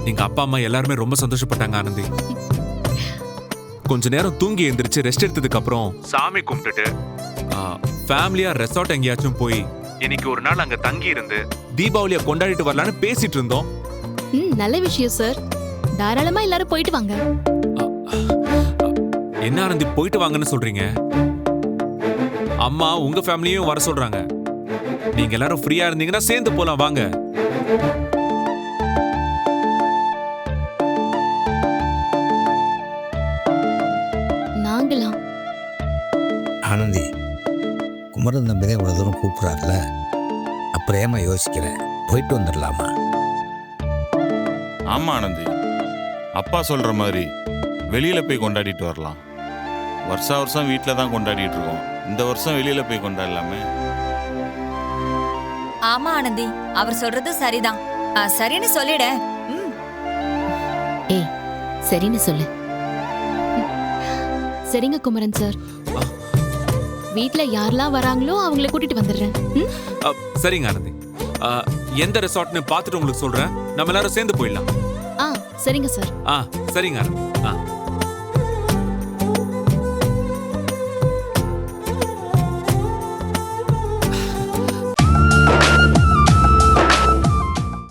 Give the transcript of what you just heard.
எங்க அப்பா அம்மா எல்லாருமே ரொம்ப சந்தோஷப்பட்டாங்க ஆனந்தி. கொஞ்ச நேரம் தூங்கி எந்திரிச்சு ரெஸ்ட் எடுத்ததுக்கு அப்புறம் சாமி கும்பிட்டுட்டு ஃபேமிலியா ரெசார்ட் எங்கேயாச்சும் போய் இன்னைக்கு ஒரு நாள் அங்க தங்கி இருந்து தீபாவளியை கொண்டாடிட்டு வரலான்னு பேசிட்டு இருந்தோம். நல்ல விஷயம் சார். தாராளமா எல்லாரும் போயிட்டு வாங்க. என்ன ஆனந்தி போயிட்டு வாங்கன்னு சொல்றீங்க? அம்மா உங்க ஃபேமிலியும் வர சொல்றாங்க. நீங்க எல்லாரும் ஃப்ரீயா இருந்தீங்கன்னா சேர்ந்து போலாம் வாங்க. நாங்களாம் ஆனந்தி, குமரன் தம்பி தான் இவ்வளோ தூரம் கூப்பிட்றாருல, அப்புறம் ஏமா யோசிக்கிறேன், போயிட்டு வந்துடலாமா? ஆமா ஆனந்தி, அப்பா சொல்ற மாதிரி வெளியில போய் கொண்டாடிட்டு வரலாம். வருஷா வருஷம் வீட்டில் தான் கொண்டாடிட்டு இருக்கோம். இந்த வருஷம் வெளியில போய் கொண்டாடலாமே. ஆமா ஆனந்தி, அவர் சொல்றது சரிதான். சரின்னு சொல்லிட. ஏய், சரின்னு சொல்லு. சரிங்க குமரன் சார், வீட்ல யாரெல்லாம் வராங்களோ அவங்கள கூட்டிட்டு வந்துடுறேன். சரிங்க ஆனந்தி, எந்த ரெசார்ட்னு பார்த்துட்டு உங்களுக்கு சொல்றேன். நம்ம எல்லாரும் சேர்ந்து போயிடலாம். சரிங்க சார். சரிங்க ஆனந்தி.